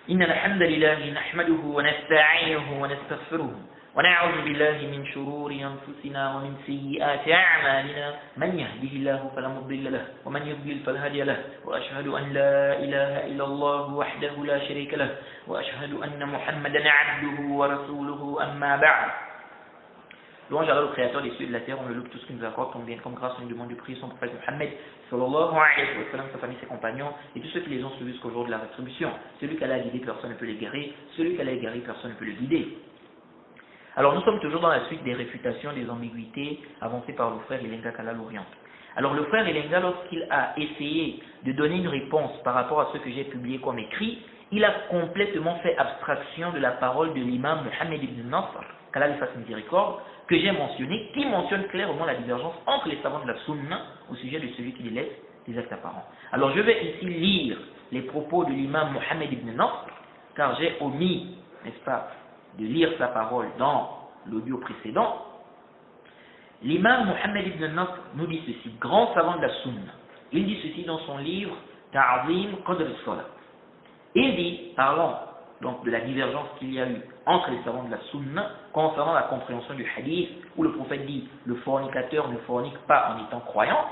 إن الحمد لله نحمده ونستعينه ونستغفره ونعوذ بالله من شرور أنفسنا ومن سيئات أعمالنا من يهده الله فلا مضل له ومن يضلل فلا هادي له وأشهد أن لا إله إلا الله وحده لا شريك له وأشهد أن محمدا عبده ورسوله أما بعد. Louange à Allah, le Créateur des cieux et de la terre, on le loue tout ce qui nous accorde comme bien, comme grâce, on lui demande de prier son prophète Mohammed, sallallahu alayhi wa sallam, sa famille, ses compagnons, et tous ceux qui les ont suivis jusqu'au jour de la rétribution. Celui qui a la guidé, personne ne peut l'égarer. Celui qui a l'égaré, personne ne peut le guider. Alors nous sommes toujours dans la suite des réfutations, des ambiguïtés avancées par le frère Ilenga Kala l'Orient. Alors le frère Ilenga, lorsqu'il a essayé de donner une réponse par rapport à ce que j'ai publié comme écrit, il a complètement fait abstraction de la parole de l'imam Mohammed ibn Nasr, qu'Allah lui fasse miséricorde, que j'ai mentionné, qui mentionne clairement la divergence entre les savants de la Sunna au sujet de celui qui les laisse des actes apparents. Alors je vais ici lire les propos de l'imam Mohammed ibn Nasr, car j'ai omis, n'est-ce pas, de lire sa parole dans l'audio précédent. L'imam Mohammed ibn Nasr nous dit ceci, grand savant de la Sunna. Il dit ceci dans son livre Ta'zim Qadr as-Salat. Il dit, parlant donc de la divergence qu'il y a eu entre les savants de la Sunna concernant la compréhension du hadith, où le prophète dit le fornicateur ne fornique pas en étant croyant.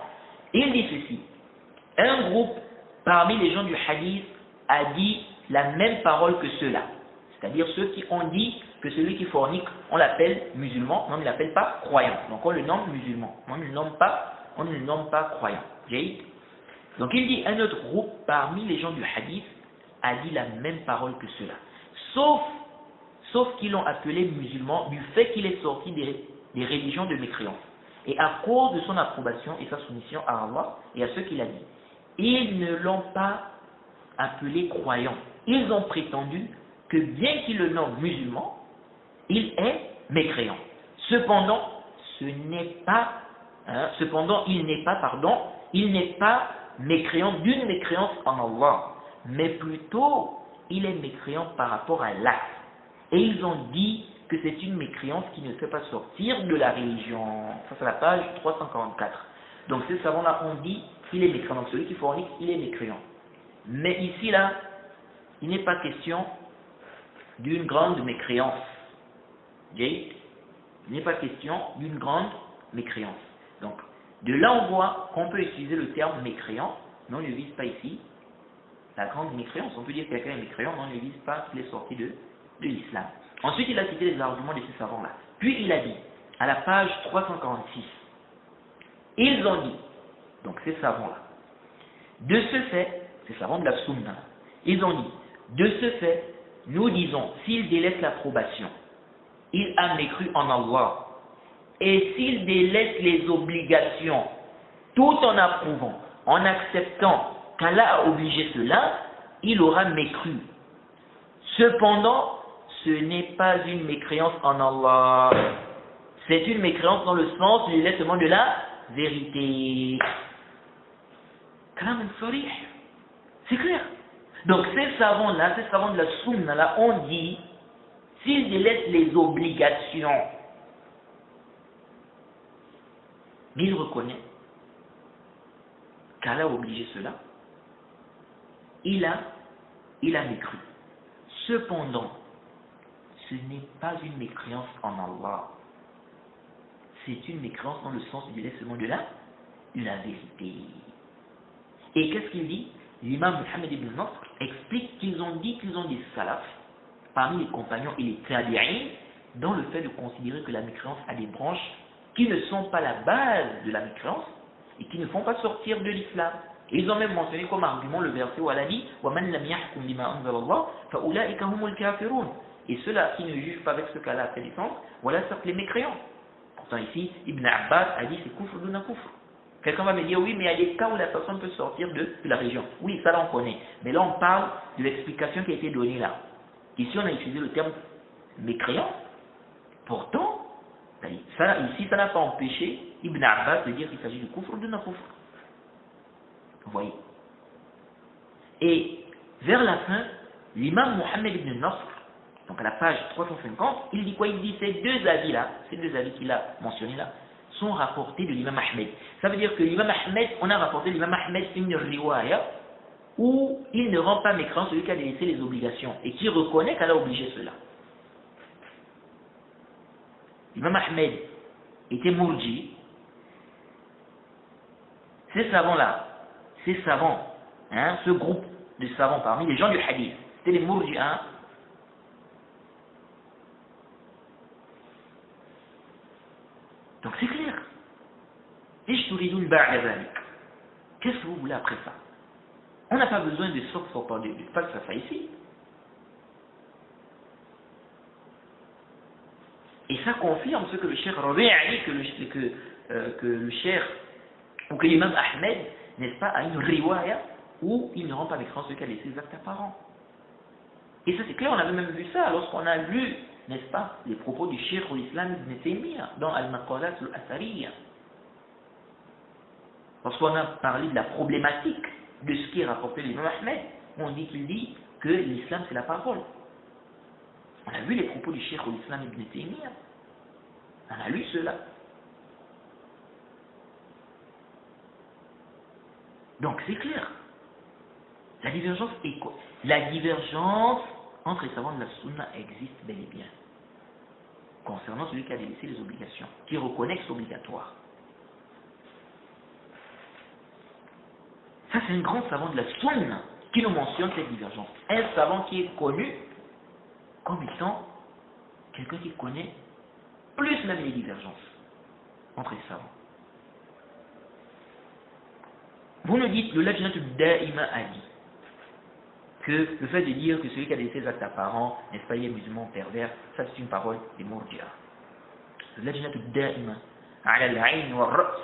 Il dit ceci, un groupe parmi les gens du hadith a dit la même parole que ceux-là, c'est-à-dire ceux qui ont dit que celui qui fornique, on l'appelle musulman, mais on ne l'appelle pas croyant, donc on le nomme musulman, on ne le nomme pas croyant. Donc il dit un autre groupe parmi les gens du hadith a dit la même parole que cela, sauf qu'ils l'ont appelé musulman du fait qu'il est sorti des religions de mécréance, et à cause de son approbation et sa soumission à Allah et à ce qu'il a dit. Ils ne l'ont pas appelé croyant, ils ont prétendu que bien qu'il le nomme musulman, il est mécréant. Cependant, il n'est pas mécréant d'une mécréance en Allah, mais plutôt il est mécréant par rapport à l'acte. Et ils ont dit que c'est une mécréance qui ne fait pas sortir de la religion. Ça c'est la page 344. Donc ces savants-là ont dit qu'il est mécréant. Donc celui qui fornique, il est mécréant. Mais ici là, il n'est pas question d'une grande mécréance. Il n'est pas question d'une grande mécréance. Donc de là on voit qu'on peut utiliser le terme mécréant, mais on ne vise pas ici la grande mécréance. On peut dire que quelqu'un est mécréant, mais on ne vise pas qu'il est sorti de l'islam. Ensuite, il a cité les arguments de ces savants-là. Puis il a dit, à la page 346, ils ont dit, donc ces savants-là, de ce fait, ces savants de la Sunna, ils ont dit, de ce fait, nous disons, s'il délaisse l'approbation, il a mécru en Allah, et s'il délaisse les obligations, tout en approuvant, en acceptant qu'Allah a obligé cela, il aura mécru. Cependant, ce n'est pas une mécréance en Allah. C'est une mécréance dans le sens du délaissement de la vérité. C'est clair. Donc ces savants-là, ces savants de la Sunna-là, ont dit, s'ils délaissent les obligations, mais il reconnaît qu'Allah a obligé cela, il a mécru. Cependant, ce n'est pas une mécréance en Allah. C'est une mécréance dans le sens du délaissement de la vérité. Et qu'est-ce qu'il dit? L'imam Mohammed ibn Nasr explique qu'ils ont dit des salafs, parmi les compagnons et les tabi'in, dans le fait de considérer que la mécréance a des branches qui ne sont pas la base de la mécréance et qui ne font pas sortir de l'islam. Et ils ont même mentionné comme argument le verset où Allah dit وَمَنْ لَمْ يَحْكُمْ بِمَا أَنزَلَ اللَّهُ فَأُولَٰئِكَ هُمُ الْكَافِرُونَ. Et ceux-là qui ne jugent pas avec ce qu'Allah a fait descendre, voilà certes les mécréants. Pourtant ici, Ibn Abbas a dit c'est kufr duna kufr. Quelqu'un va me dire oui, mais il y a des cas où la personne peut sortir de la religion. Oui, ça là on connaît. Mais là on parle de l'explication qui a été donnée là. Ici on a utilisé le terme mécréant. Pourtant, ici ça n'a pas empêché Ibn Abbas de dire qu'il s'agit de kufr duna kufr. Vous voyez. Et vers la fin, l'imam Mohammed ibn Nasr, donc à la page 350, il dit quoi? Il dit ces deux avis-là, ces deux avis qu'il a mentionnés là, sont rapportés de l'imam Ahmed. Ça veut dire que l'imam Ahmed, on a rapporté de l'imam Ahmed une riwaya où il ne rend pas mécréant celui qui a délaissé les obligations et qui reconnaît qu'elle a obligé cela. Imam Ahmed était Mourji. Ces savants-là, ces savants, hein, ce groupe de savants parmi les gens du hadith, c'était les Mourji'ins. Donc c'est clair. Qu'est-ce que vous voulez après ça? On n'a pas besoin de sortir du falsafa ici. Et ça confirme ce que le cheikh Rabi' a dit, que le cheikh, ou que l'imam Ahmed, n'est-ce pas, a une riwaya où il ne rend pas mécréant celui qui a laissé ses actes apparents. Et ça c'est clair, on avait même vu ça lorsqu'on a lu, n'est-ce pas, les propos du cheikh de l'islam Ibn Taymiyyah dans Al-Maqalat al-Athariyya. Lorsqu'on a parlé de la problématique de ce qui est rapporté de l'imam Ahmed, on dit qu'il dit que l'islam c'est la parole. On a vu les propos du cheikh de l'islam Ibn Taymiyyah. On a lu cela. Donc c'est clair. La divergence est quoi? La divergence entre les savants de la sunna existe bel et bien. Concernant celui qui a délaissé les obligations, qui reconnaît que c'est obligatoire. Ça c'est un grand savant de la sunna qui nous mentionne cette divergence. Un savant qui est connu comme étant quelqu'un qui connaît plus même les divergences entre les savants. Vous nous dites, le Lajnat Da'ima a dit que le fait de dire que celui qui a délaissé les actes apparents, n'est-ce pas, il est musulman pervers, ça c'est une parole des Mourji'a. Le Lajnat Da'ima, ala al-ayn wa ar-ra's.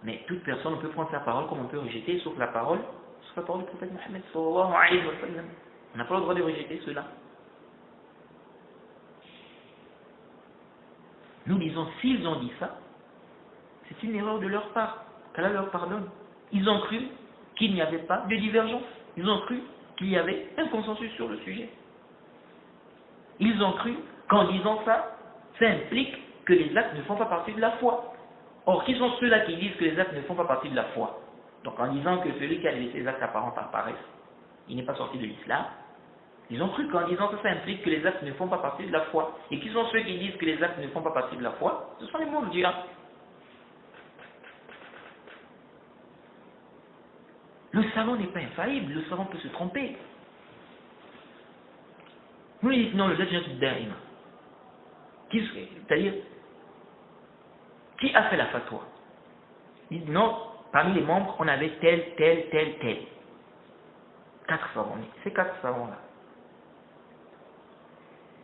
Mais toute personne peut prendre sa parole comme on peut rejeter, sauf la parole du prophète Mohammed sallallahu alayhi wa sallam. On n'a pas le droit de rejeter cela. Nous disons, s'ils ont dit ça, c'est une erreur de leur part. Qu'Allah leur pardonne. Ils ont cru qu'il n'y avait pas de divergence. Ils ont cru qu'il y avait un consensus sur le sujet. Ils ont cru qu'en disant ça, ça implique que les actes ne font pas partie de la foi. Or, qui sont ceux-là qui disent que les actes ne font pas partie de la foi? Donc, en disant que celui qui a laissé les actes apparents par paresse, il n'est pas sorti de l'islam, ils ont cru qu'en disant ça, ça implique que les actes ne font pas partie de la foi. Et qui sont ceux qui disent que les actes ne font pas partie de la foi? Ce sont les Mourji'a. Le savant n'est pas infaillible, le savant peut se tromper. Vous lui dites non, le Lajnat Da'ima. C'est-à-dire, qui a fait la fatwa? Il dit non, parmi les membres, on avait tel. 4 savants. Ces 4 savants-là,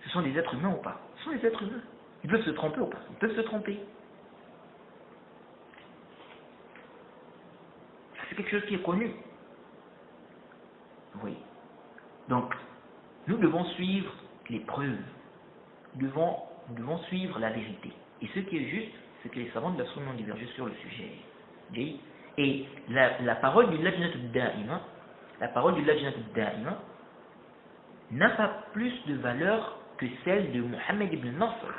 ce sont des êtres humains ou pas? Ce sont des êtres humains. Ils peuvent se tromper ou pas? Ils peuvent se tromper. C'est quelque chose qui est connu. Oui. Donc, nous devons suivre les preuves. Nous devons suivre la vérité. Et ce qui est juste, c'est que les savants de la sunna ont divergé sur le sujet. Et la parole du Lajnat Da'ima, n'a pas plus de valeur que celle de Mohammed ibn Nasr,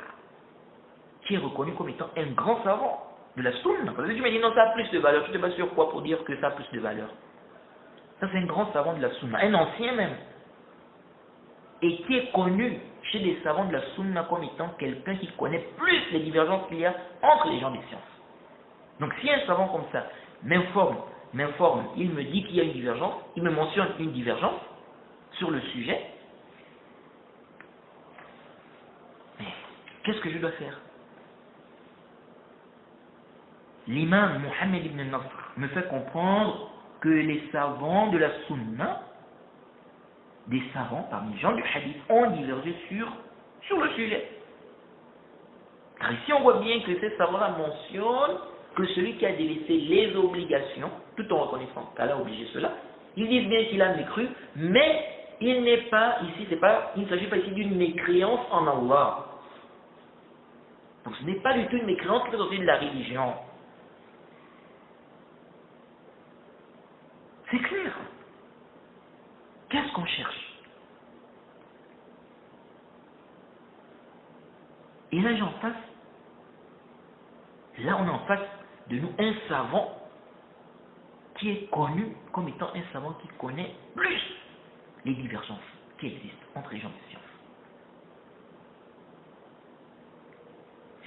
qui est reconnu comme étant un grand savant de la sunna. Parce que tu me dis non, ça a plus de valeur. Je ne sais pas sur quoi pour dire que ça a plus de valeur. Ça c'est un grand savant de la sunna, un ancien même, et qui est connu chez des savants de la sunna comme étant quelqu'un qui connaît plus les divergences qu'il y a entre les gens des sciences. Donc si un savant comme ça m'informe, il me dit qu'il y a une divergence, il me mentionne une divergence sur le sujet, mais qu'est-ce que je dois faire? L'imam Mohammed ibn Nasr me fait comprendre que les savants de la sunna, des savants parmi les gens du hadith, ont divergé sur le sujet. Car ici on voit bien que ces savants-là mentionnent que celui qui a délaissé les obligations, tout en reconnaissant qu'Allah a obligé cela, ils disent bien qu'il a mécru, mais il n'est pas ici, il ne s'agit pas ici d'une mécréance en Allah. Donc ce n'est pas du tout une mécréance qui fait sortir de la religion. C'est clair. Qu'est-ce qu'on cherche? Et là, on est en face de nous un savant qui est connu comme étant un savant qui connaît plus les divergences qui existent entre les gens de science.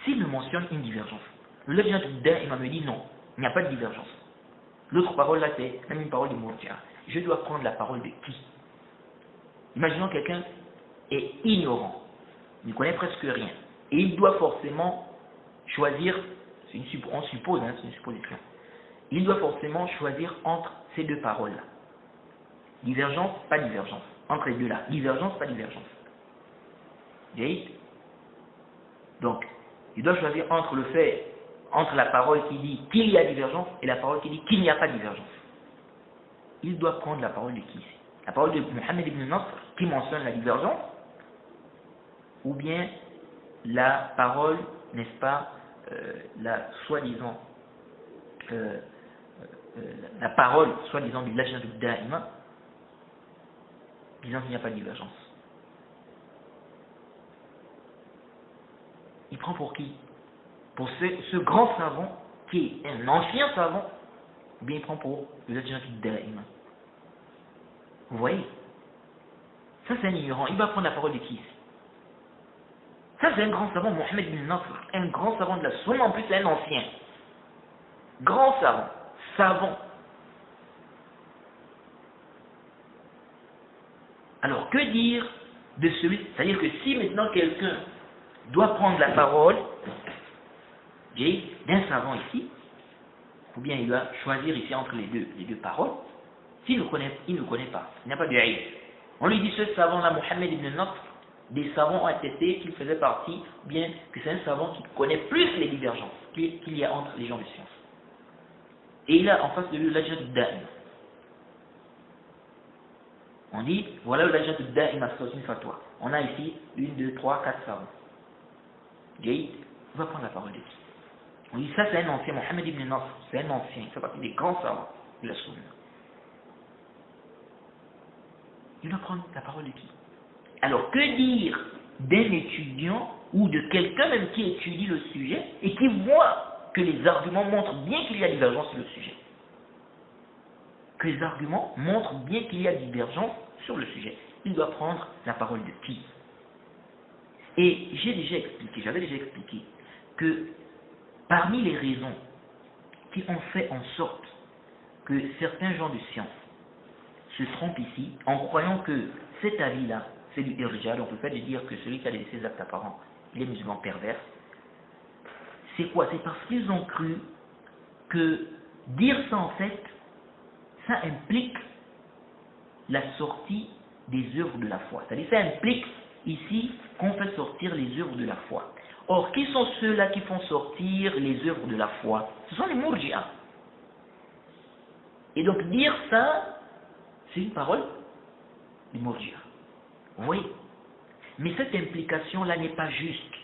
S'il me mentionne une divergence, le lajnat ad-da'ima me dit non, il n'y a pas de divergence. L'autre parole là, c'est même une parole de Murji'a. Je dois prendre la parole de qui? Imaginons quelqu'un est ignorant, il ne connaît presque rien, et il doit forcément choisir, on suppose, c'est une supposition, il doit forcément choisir entre ces deux paroles-là. Divergence, pas divergence. Entre les deux-là, divergence, pas divergence. Okay? Donc, il doit choisir entre la parole qui dit qu'il y a divergence et la parole qui dit qu'il n'y a pas de divergence. Il doit prendre la parole de qui? La parole de Mohammed ibn Nasr qui mentionne la divergence, ou bien la parole, n'est-ce pas, la soi-disant, la parole soi-disant du lajnat ad-da'ima, disant qu'il n'y a pas de divergence. Il prend pour qui? Pour ce grand savant qui est un ancien savant, ou bien il prend pour le lajnat ad-da'ima. Vous voyez? Ça c'est un ignorant, il va prendre la parole de qui? Ça c'est un grand savant, Mohammed bin Nasr, un grand savant de la sunna, en plus c'est un ancien. Grand savant. Alors que dire de celui, c'est-à-dire que si maintenant quelqu'un doit prendre la parole d'un savant ici, ou bien il doit choisir ici entre les deux paroles, s'il ne connaît pas, il n'y a pas de haït. On lui dit ce savant-là, Mohammed ibn Nasr, des savants ont attesté qu'il faisait partie, bien que c'est un savant qui connaît plus les divergences qu'il y a entre les gens de science. Et il a en face de lui l'ajnat ad-da'ima. On dit, voilà le lajnat ad-da'ima, c'est une fatwa. On a ici 1, 2, 3, 4 savants. Gaïd, on va prendre la parole de qui? On dit, ça c'est un ancien, Mohammed ibn Nasr, c'est un ancien, il fait partie des grands savants de la sunna. Il va prendre la parole de qui? Alors, que dire d'un étudiant ou de quelqu'un même qui étudie le sujet et qui voit que les arguments montrent bien qu'il y a divergence sur le sujet? Que les arguments montrent bien qu'il y a divergence sur le sujet. Il doit prendre la parole de qui? Et j'avais déjà expliqué que parmi les raisons qui ont fait en sorte que certains gens de science se trompent ici en croyant que cet avis-là, c'est du irjal, on peut pas dire que celui qui a laissé ses actes apparents, il est musulman pervers. C'est quoi? C'est parce qu'ils ont cru que dire ça en fait, ça implique la sortie des œuvres de la foi. C'est-à-dire ça implique ici qu'on fait sortir les œuvres de la foi. Or, qui sont ceux-là qui font sortir les œuvres de la foi? Ce sont les Murji'a. Et donc dire ça, c'est une parole des Murji'a. Oui. Mais cette implication-là n'est pas juste.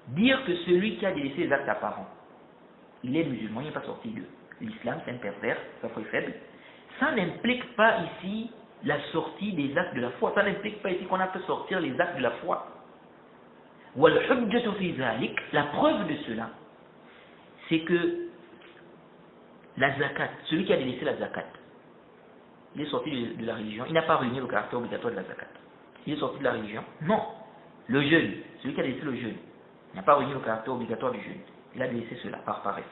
Dire que celui qui a délaissé les actes apparents, il est musulman, il n'est pas sorti de l'islam, c'est un pervers, ça fait faible, ça n'implique pas ici la sortie des actes de la foi. Ça n'implique pas ici qu'on a fait sortir les actes de la foi. La preuve de cela, c'est que la zakat, celui qui a délaissé la zakat, il est sorti de la religion, il n'a pas réuni le caractère obligatoire de la zakat. Il est sorti de la religion. Non. Le jeûne, celui qui a délaissé le jeûne, il n'a pas réuni le caractère obligatoire du jeûne. Il a délaissé cela par paresse.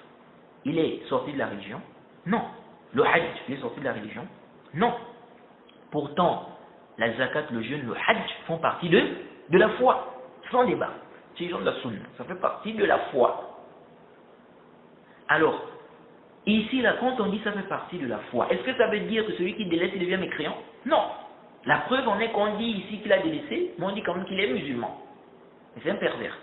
Il est sorti de la religion? Non. Le hajj, il est sorti de la religion? Non. Pourtant, la zakat, le jeûne, le hajj font partie de la foi. Sans débat. C'est les gens de la sunna. Ça fait partie de la foi. Alors, ici, là, quand on dit ça fait partie de la foi, est-ce que ça veut dire que celui qui délaisse, il devient mécréant? Non. La preuve en est qu'on dit ici qu'il a délaissé, mais on dit quand même qu'il est musulman. Et c'est un pervers.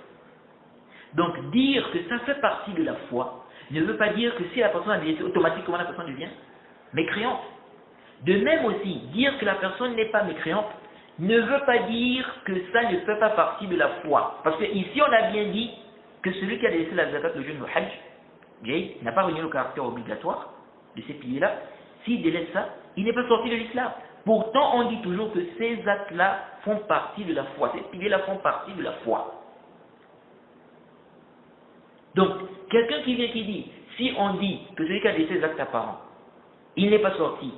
Donc, dire que ça fait partie de la foi ne veut pas dire que si la personne a délaissé, automatiquement la personne devient mécréante. De même aussi, dire que la personne n'est pas mécréante ne veut pas dire que ça ne fait pas partie de la foi. Parce que ici, on a bien dit que celui qui a délaissé la zakat, le jeûne, le hajj, n'a pas réuni le caractère obligatoire de ces piliers-là. S'il délaisse ça, il n'est pas sorti de l'islam. Pourtant, on dit toujours que ces actes-là font partie de la foi. Ces piliers-là font partie de la foi. Donc, quelqu'un qui vient qui dit, Si on dit que celui qui a dit ces actes apparents, il n'est pas sorti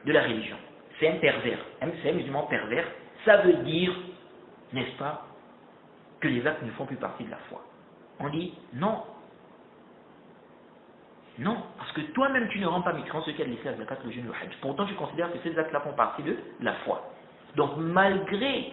de la religion, c'est un pervers, c'est un musulman pervers, ça veut dire, n'est-ce pas, que les actes ne font plus partie de la foi. On dit non. Non, parce que toi-même tu ne rends pas mécréant ce qui a laissé la zakat, le jeûne, le hajj. Pourtant tu considères que ces actes-là font partie de la foi. Donc malgré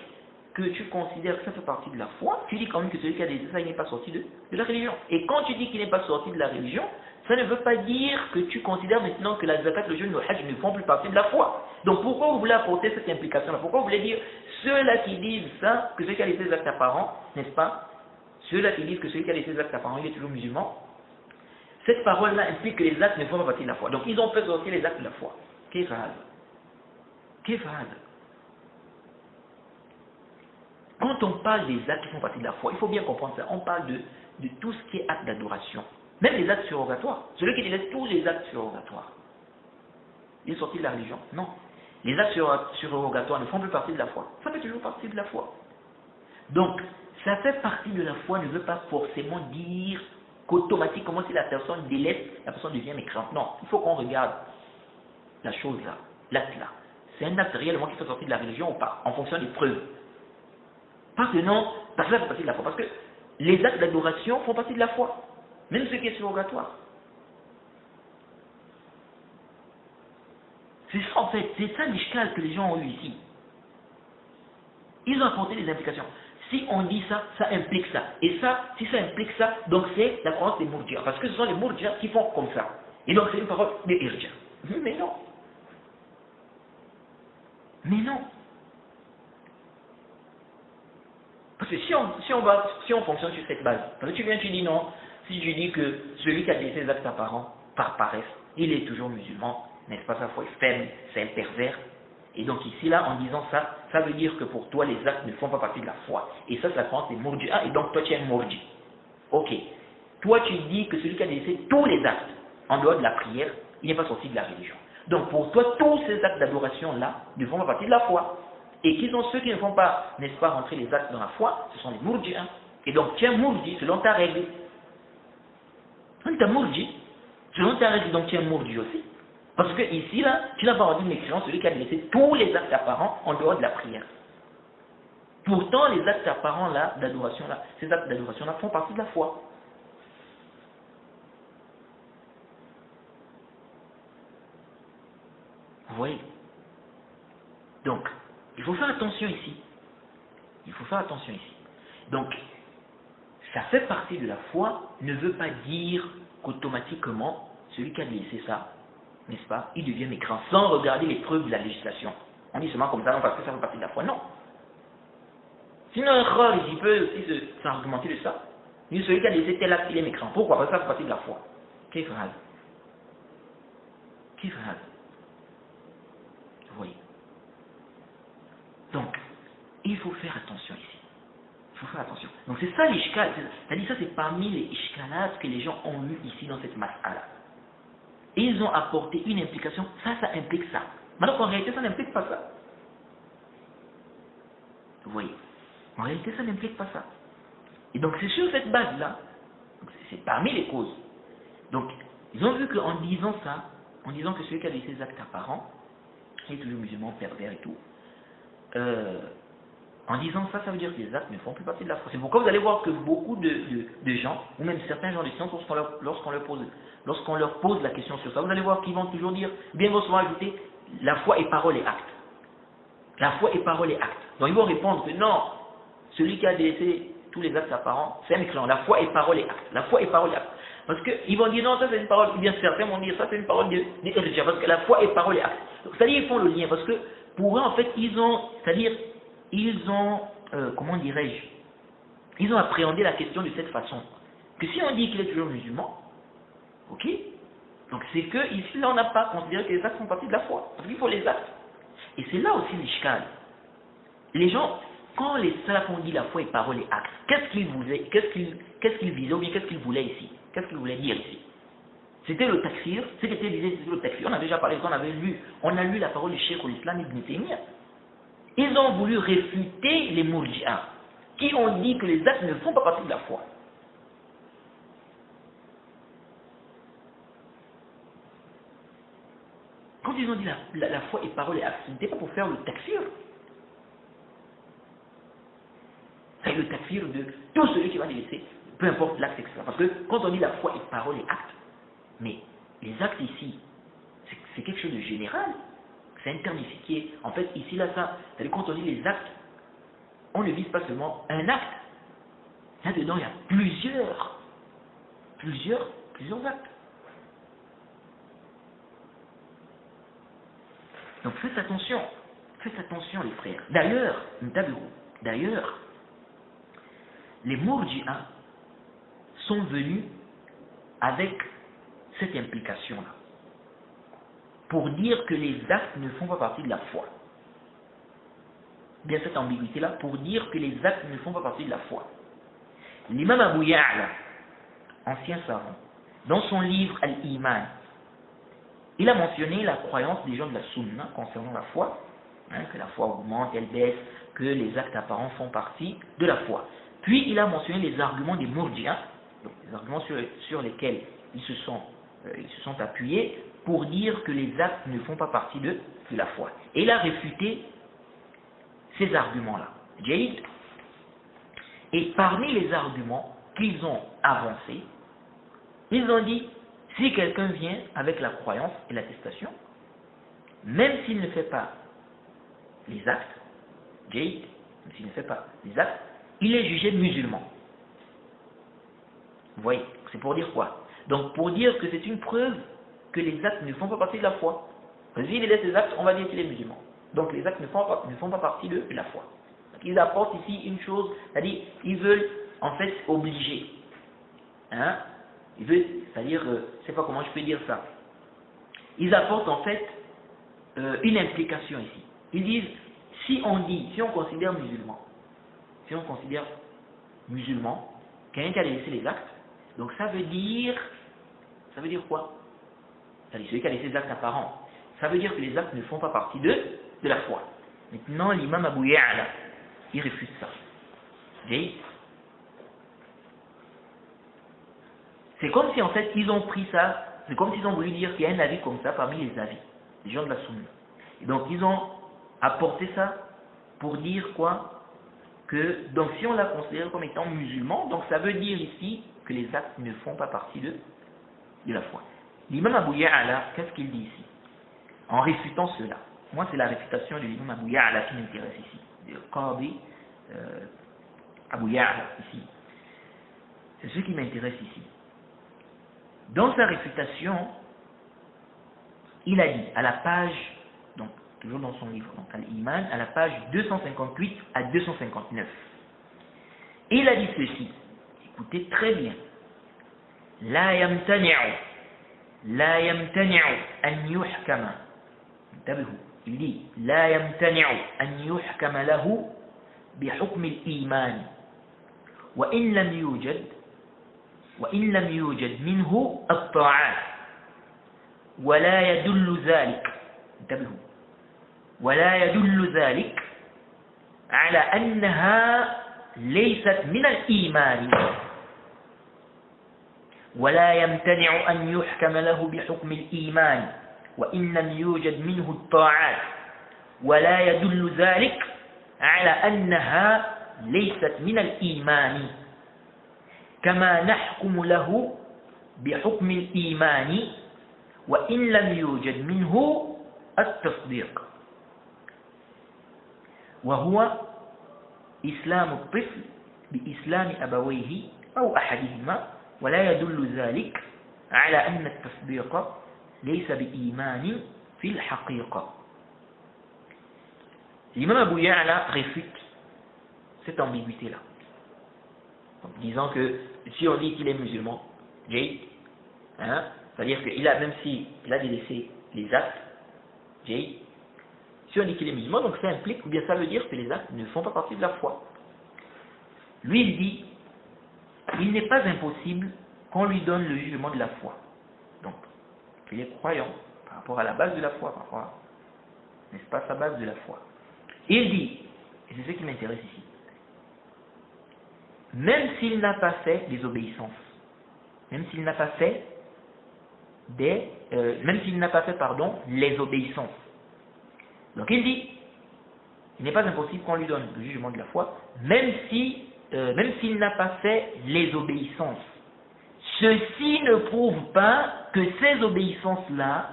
que tu considères que ça fait partie de la foi, tu dis quand même que celui qui a laissé ça, il n'est pas sorti de la religion. Et quand tu dis qu'il n'est pas sorti de la religion, ça ne veut pas dire que tu considères maintenant que la zakat, le jeûne, le hajj ne font plus partie de la foi. Donc pourquoi vous voulez apporter cette implication-là? Pourquoi vous voulez dire ceux-là qui disent ça, que celui qui a laissé les actes apparents, n'est-ce pas? Ceux-là qui disent que celui qui a laissé les actes apparents, il est toujours musulman. Cette parole-là implique que les actes ne font pas partie de la foi. Donc ils ont fait sortir les actes de la foi. Qu'est-ce que c'est? Quand on parle des actes qui font partie de la foi, il faut bien comprendre ça. On parle de tout ce qui est acte d'adoration. Même les actes surrogatoires. Celui qui délaisse tous les actes surrogatoires. Il est sorti de la religion? Non. Les actes surrogatoires ne font plus partie de la foi. Ça fait toujours partie de la foi. Donc, ça fait partie de la foi ne veut pas forcément dire qu'automatiquement si la personne délaisse, la personne devient mécréante. Non, il faut qu'on regarde la chose là, l'acte là. C'est un acte réellement qui fait sortir de la religion ou pas, en fonction des preuves. Pas que non, parce que ça fait partie de la foi. Parce que les actes d'adoration font partie de la foi. Même ce qui est surrogatoire. C'est ça en fait, c'est ça l'ishkal que les gens ont eu ici. Ils ont apporté des implications. Si on dit ça, ça implique ça. Et ça, si ça implique ça, donc c'est la croyance des mourdias. Parce que ce sont les mourdias qui font comme ça. Et donc c'est une parole des irja. Mais non. Mais non. Parce que si on fonctionne sur cette base, parce que tu dis non, si tu dis que celui qui a dit ses actes apparents par paresse, il est toujours musulman, n'est-ce pas, sa foi est faible, c'est un pervers. Et donc ici, là, en disant ça, ça veut dire que pour toi, les actes ne font pas partie de la foi. Et ça, ça prend tes mourdis. Ah, et donc toi, tu es un mourdi. Ok. Toi, tu dis que celui qui a laissé tous les actes en dehors de la prière, il n'est pas sorti de la religion. Donc pour toi, tous ces actes d'adoration-là ne font pas partie de la foi. Et qui sont ceux qui ne font pas, n'est-ce pas, rentrer les actes dans la foi, ce sont les mourdis. Et donc tu es un mourdi selon ta règle. Quand tu es mourdi, selon ta règle, donc tu es un mourdi aussi. Parce que ici, là, tu n'as pas rendu mécréant celui qui a laissé tous les actes apparents en dehors de la prière. Pourtant, les actes apparents là, d'adoration là, ces actes d'adoration là font partie de la foi. Vous voyez? Donc, il faut faire attention ici. Il faut faire attention ici. Donc, ça fait partie de la foi, ne veut pas dire qu'automatiquement, celui qui a laissé ça, n'est-ce pas, il devient mécréant sans regarder les preuves de la législation. On dit seulement comme ça, non, parce que ça fait partie de la foi. Non. Sinon, un rôle, il peut aussi s'argumenter de ça. Il dit celui qui a laissé tel acte, il est mécréant. Pourquoi? Parce que ça fait partie de la foi. Qu'est-ce que c'est? Vous voyez? Donc, il faut faire attention ici. Il faut faire attention. Donc c'est ça l'ishkal. C'est-à-dire ça c'est parmi les ishkalats que les gens ont eu ici dans cette mas'ala. Et ils ont apporté une implication. Ça implique ça. Mais donc en réalité, ça n'implique pas ça. Vous voyez? En réalité, ça n'implique pas ça. Et donc c'est sur cette base-là, c'est parmi les causes. Donc, ils ont vu qu'en disant ça, en disant que celui qui a laissé ses actes apparents, il est toujours musulman, pervers et tout, en disant ça, ça veut dire que les actes ne font plus partie de la foi. C'est pourquoi vous allez voir que beaucoup de gens, ou même certains gens de science, lorsqu'on leur pose la question sur ça, vous allez voir qu'ils vont toujours dire, bien ils vont souvent ajouter, la foi est parole et acte. La foi est parole et acte. Donc ils vont répondre que non, celui qui a délaissé tous les actes apparents, c'est un mécréant. La foi est parole et acte. La foi est parole et acte. Parce qu'ils vont dire non, ça c'est une parole, bien certains vont dire ça c'est une parole de parce que la foi est parole et acte. C'est-à-dire ils font le lien, parce que pour eux en fait, ils ont, comment dirais-je, ils ont appréhendé la question de cette façon. Que si on dit qu'il est toujours musulman, ok, donc c'est que ici là on n'a pas considéré que les actes font partie de la foi. Parce qu'il faut les actes. Et c'est là aussi l'ishkal. Les gens, quand les salafs ont dit la foi est parole et acte, qu'est-ce qu'ils visaient ou bien qu'est-ce qu'ils voulaient ici? Qu'est-ce qu'ils voulaient dire ici? C'était le takfir, ce qui était visé c'était le takfir. On a déjà parlé, on a lu la parole du Cheikh l'Islam Ibn Taymiyyah. Ils ont voulu réfuter les mourji'as, qui ont dit que les actes ne font pas partie de la foi. Quand ils ont dit la foi et parole et acte, ce n'était pas pour faire le takfir. C'est le takfir de tout celui qui va les laisser, peu importe l'acte, etc. Parce que quand on dit la foi et parole et acte, mais les actes ici, c'est quelque chose de général. C'est un terme ici qui est, en fait, ici, là, ça. C'est-à-dire quand on dit les actes, on ne vise pas seulement un acte. Là-dedans, il y a plusieurs actes. Donc faites attention les frères. D'ailleurs, les Murji'a sont venus avec cette implication-là, pour dire que les actes ne font pas partie de la foi. Bien cette ambiguïté-là, pour dire que les actes ne font pas partie de la foi. L'imam Abu Ya'la, ancien savant, dans son livre Al-Iman, il a mentionné la croyance des gens de la Sunna concernant la foi, que la foi augmente, elle baisse, que les actes apparents font partie de la foi. Puis il a mentionné les arguments des Murji'a, donc les arguments sur lesquels ils se sont appuyés pour dire que les actes ne font pas partie de la foi. Et il a réfuté ces arguments-là. Jaïd. Et parmi les arguments qu'ils ont avancés, ils ont dit, si quelqu'un vient avec la croyance et l'attestation, même s'il ne fait pas les actes, Jaïd, même s'il ne fait pas les actes, il est jugé musulman. Vous voyez, c'est pour dire quoi? Donc pour dire que c'est une preuve que les actes ne font pas partie de la foi. S'il laisse les actes, on va dire qu'il est musulman. Donc les actes ne font pas partie de la foi. Donc, ils apportent ici une chose, c'est-à-dire ils veulent en fait obliger. Ils veulent, c'est-à-dire, je ne sais pas comment je peux dire ça. Ils apportent en fait une implication ici. Ils disent, si on considère musulman, quelqu'un qui a laissé les actes, donc ça veut dire quoi? C'est-à-dire celui qui a laissé les actes apparents. Ça veut dire que les actes ne font pas partie de la foi. Maintenant, l'imam Abu Ya'la, il refuse ça. C'est comme si en fait ils ont pris ça, c'est comme s'ils ont voulu dire qu'il y a un avis comme ça parmi les avis, les gens de la Sunna. Et donc ils ont apporté ça pour dire quoi? Que donc si on la considère comme étant musulman, donc ça veut dire ici que les actes ne font pas partie de la foi. L'imam Abu Ya'la, qu'est-ce qu'il dit ici? En réfutant cela. Moi, c'est la réfutation de l'imam Abu Ya'la qui m'intéresse ici. Le Qadi Abu Ya'la ici. C'est ce qui m'intéresse ici. Dans sa réfutation, il a dit à la page, donc toujours dans son livre, donc Al-Iman, à la page 258 à 259. Et il a dit ceci. Écoutez très bien. La yamtani'u an yuhkama. Il dit la yamtani'u an yuhkama lahu bihukm al-iman wa in lam yujad منه الطاعات ولا يدل ذلك على أنها ليست من الإيمان ولا يمتنع أن يحكم له بحكم الإيمان وإن لم يوجد منه الطاعات ولا يدل ذلك على أنها ليست من الإيمان كما نحكم له بحكم الإيمان وإن لم يوجد منه التصديق وهو إسلام الطفل بإسلام أبويه أو أحدهما ولا يدل ذلك على أن التصديق ليس بإيمان في الحقيقة. L'imam Abu Ya'la réfute cette ambiguïté-là, en disant que si on dit qu'il est musulman, c'est-à-dire qu'il a, même s'il a délaissé les actes, si on dit qu'il est musulman, donc ça implique, ou bien ça veut dire que les actes ne font pas partie de la foi. Lui, il dit, il n'est pas impossible qu'on lui donne le jugement de la foi. Donc, qu'il est croyant par rapport à la base de la foi, par rapport à, n'est-ce pas, sa base de la foi. Et il dit, et c'est ce qui m'intéresse ici, même s'il n'a pas fait des obéissances, même s'il n'a pas fait même s'il n'a pas fait, pardon, les obéissances. Donc il dit, il n'est pas impossible qu'on lui donne le jugement de la foi, même s'il n'a pas fait les obéissances. Ceci ne prouve pas que ces obéissances-là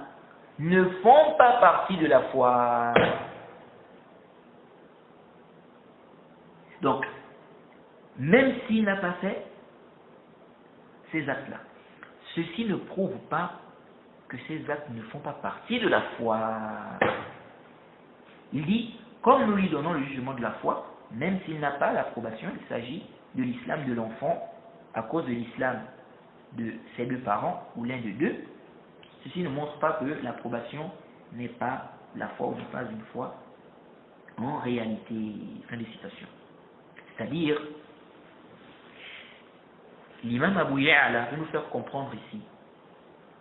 ne font pas partie de la foi. Donc, même s'il n'a pas fait ces actes-là, ceci ne prouve pas que ces actes ne font pas partie de la foi. Il dit, comme nous lui donnons le jugement de la foi, même s'il n'a pas l'approbation, il s'agit de l'islam de l'enfant à cause de l'islam de ses deux parents ou l'un de deux, ceci ne montre pas que l'approbation n'est pas la foi ou n'est pas une foi en réalité. Fin de citation. C'est-à-dire, l'imam Abu Ya'la veut nous faire comprendre ici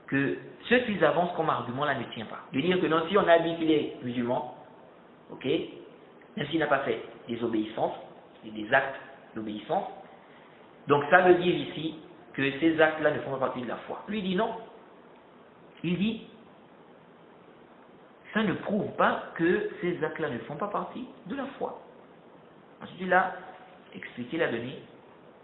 que ce qu'ils avancent comme argument là ne tient pas. De dire que non, si on a dit qu'il est musulman, ok, même s'il n'a pas fait des obéissances, des actes d'obéissance, donc ça veut dire ici que ces actes-là ne font pas partie de la foi. Lui dit non. Il dit, ça ne prouve pas que ces actes-là ne font pas partie de la foi. Ensuite, il a expliqué, il a donné,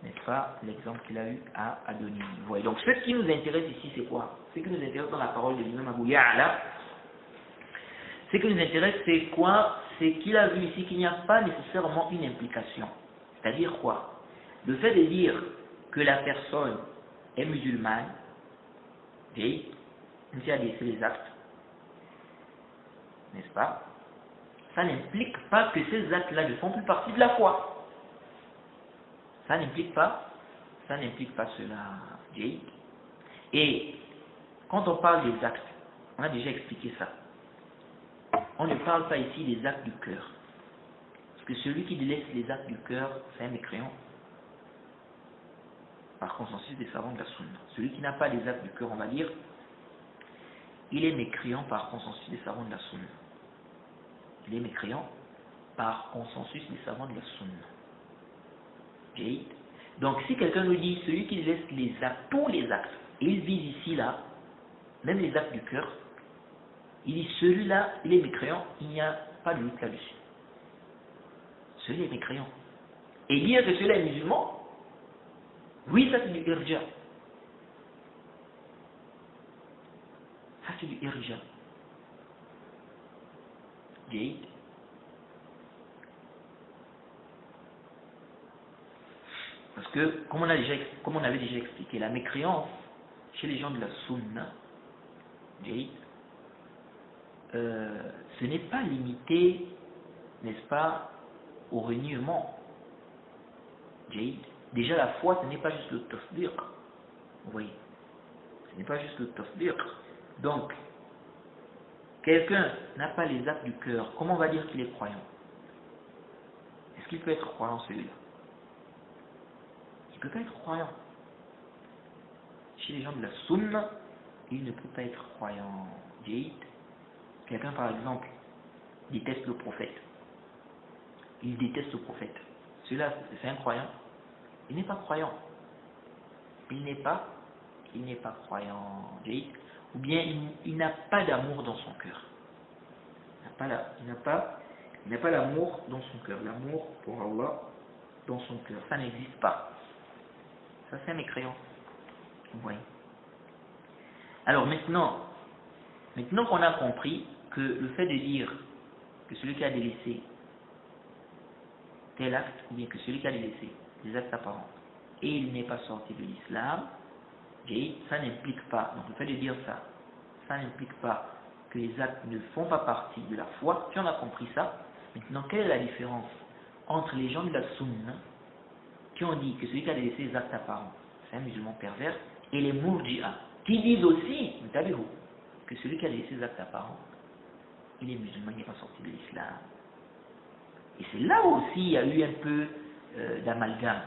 n'est-ce pas, l'exemple qu'il a eu à donner. Vous voyez. Donc, ce qui nous intéresse ici, c'est quoi? Ce qui nous intéresse dans la parole de l'imam Abu Ya'la, ce qui nous intéresse, c'est quoi? C'est qu'il a vu ici qu'il n'y a pas nécessairement une implication. C'est-à-dire quoi? Le fait de dire que la personne est musulmane, et même si elle a laissé les actes, n'est-ce pas? Ça n'implique pas que ces actes-là ne font plus partie de la foi. Ça n'implique pas cela. Et quand on parle des actes, on a déjà expliqué ça. On ne parle pas ici des actes du cœur. Parce que celui qui délaisse les actes du cœur, c'est un mécréant. Par consensus des savants de la Sunna. Celui qui n'a pas les actes du cœur, on va dire, il est mécréant par consensus des savants de la Sunna. Il est mécréant par consensus des savants de la Sunna. Okay. Donc si quelqu'un nous dit, celui qui laisse les actes, tous les actes, et il vise ici là, même les actes du cœur, il dit celui-là, il est mécréant, il n'y a pas de doute là-dessus. Celui-là est mécréant. Et dire que celui-là est musulman, oui, ça c'est du irja. Ça c'est du irja. Okay. Parce que, comme on avait déjà expliqué, la mécréance chez les gens de la Sunna, ce n'est pas limité, n'est-ce pas, au reniement. Déjà la foi, ce n'est pas juste le tasdiq. Vous voyez, ce n'est pas juste le tasdiq. Donc, quelqu'un n'a pas les actes du cœur, comment on va dire qu'il est croyant? Est-ce qu'il peut être croyant celui-là? Il ne peut pas être croyant. Chez les gens de la Sunna, il ne peut pas être croyant. Quelqu'un, par exemple, déteste le prophète. Il déteste le prophète. Celui-là, c'est un croyant. Il n'est pas croyant. Il n'est pas croyant. Ou bien il n'a pas d'amour dans son cœur. Il n'a pas l'amour dans son cœur. L'amour pour Allah dans son cœur. Ça n'existe pas. Ça, c'est un mécréant. Vous voyez. Alors maintenant qu'on a compris que le fait de dire que celui qui a délaissé tel acte, ou bien que celui qui a délaissé des actes apparents, et il n'est pas sorti de l'islam, ça n'implique pas, donc le fait de dire ça n'implique pas que les actes ne font pas partie de la foi. Si on a compris ça, maintenant quelle est la différence entre les gens de la Sunna qui ont dit que celui qui a délaissé les actes apparents, c'est un musulman pervers, et les Murji'a, qui disent aussi, que celui qui a délaissé les actes apparents, il est musulman, il n'est pas sorti de l'islam. Et c'est là aussi il y a eu un peu d'amalgame.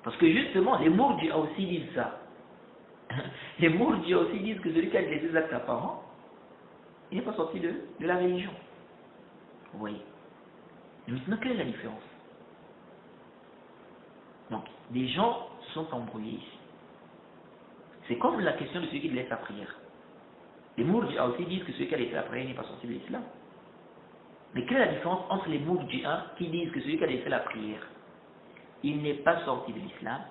Parce que justement, les Murji'a aussi disent ça. Les Murji'a aussi disent que celui qui a délaissé les actes apparents, il n'est pas sorti de la religion. Vous voyez. Mais maintenant, quelle est la différence? Donc, les gens sont embrouillés ici. C'est comme la question de celui qui laisse la prière. Les Mourji'a aussi disent que celui qui a laissé la prière n'est pas sorti de l'islam. Mais quelle est la différence entre les Mourji'a qui disent que celui qui a laissé la prière, il n'est pas sorti de l'islam,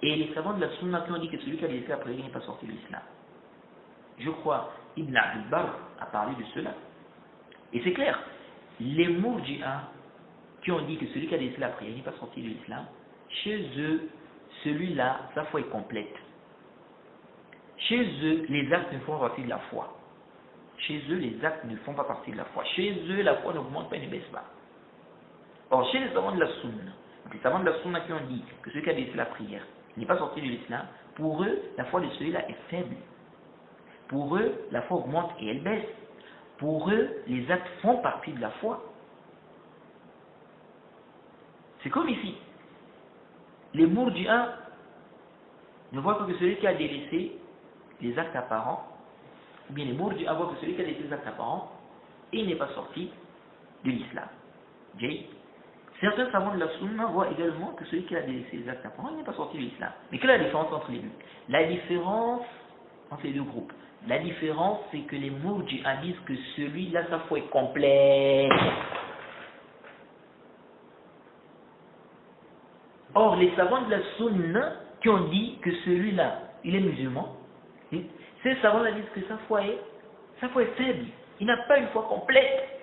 et les savants de la Sunna qui ont dit que celui qui a laissé la prière n'est pas sorti de l'islam? Je crois Ibn Abdul Barr a parlé de cela. Et c'est clair, les Mourji'a qui ont dit que celui qui a laissé la prière n'est pas sorti de l'islam, chez eux, celui-là, sa foi est complète. Chez eux, les actes ne font pas partie de la foi. Chez eux, les actes ne font pas partie de la foi. Chez eux, la foi n'augmente pas et ne baisse pas. Or, chez les savants de la Sunna, les savants de la Sunna qui ont dit que celui qui a laissé la prière n'est pas sorti de l'islam, pour eux, la foi de celui-là est faible. Pour eux, la foi augmente et elle baisse. Pour eux, les actes font partie de la foi. C'est comme ici. Les Mourji'a ne voient que celui qui a délaissé les actes apparents, ou bien les Mourji'a voient que celui qui a délaissé les actes apparents, il n'est pas sorti de l'islam. Certains savants de la Sunna voient également que celui qui a délaissé les actes apparents, il n'est pas sorti de l'islam. Mais quelle est la différence entre les deux? La différence entre les deux groupes, la différence c'est que les Mourji'a disent que celui-là, sa foi est complète. Or, les savants de la Sunna qui ont dit que celui-là, il est musulman, ces savants-là disent que sa foi est faible. Il n'a pas une foi complète.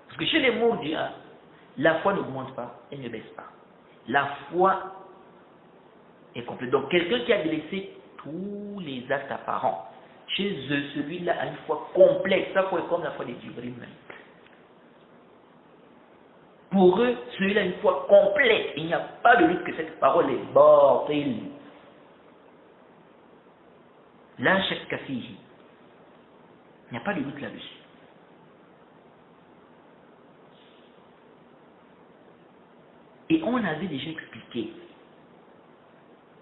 Parce que chez les Mourji'a, la foi n'augmente pas, elle ne baisse pas. La foi est complète. Donc, quelqu'un qui a délaissé tous les actes apparents, chez eux, celui-là a une foi complète. Sa foi est comme la foi des Jibril même. Pour eux, celui-là a une foi complète. Il n'y a pas de doute que cette parole est batil. La shakka fihi. Il n'y a pas de doute là-dessus. Et on avait déjà expliqué.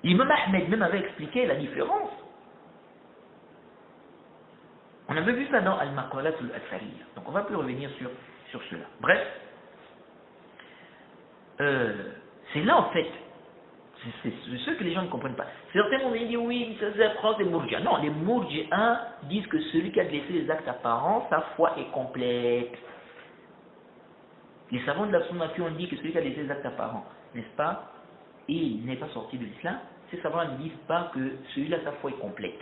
L'imam Ahmed même avait expliqué la différence. On avait vu ça dans Al-Maqalat al-Asariya. Donc on va plus revenir sur cela. Bref, c'est là en fait, c'est ce que les gens ne comprennent pas. Certains vont dire oui, ça s'apprend des Mourji'a. Non, les Mourji'a disent que celui qui a laissé les actes apparents, sa foi est complète. Les savants de la Sunna qui ont dit que celui qui a laissé les actes apparents, n'est-ce pas, il n'est pas sorti de l'islam, ces savants ne disent pas que celui-là, sa foi est complète.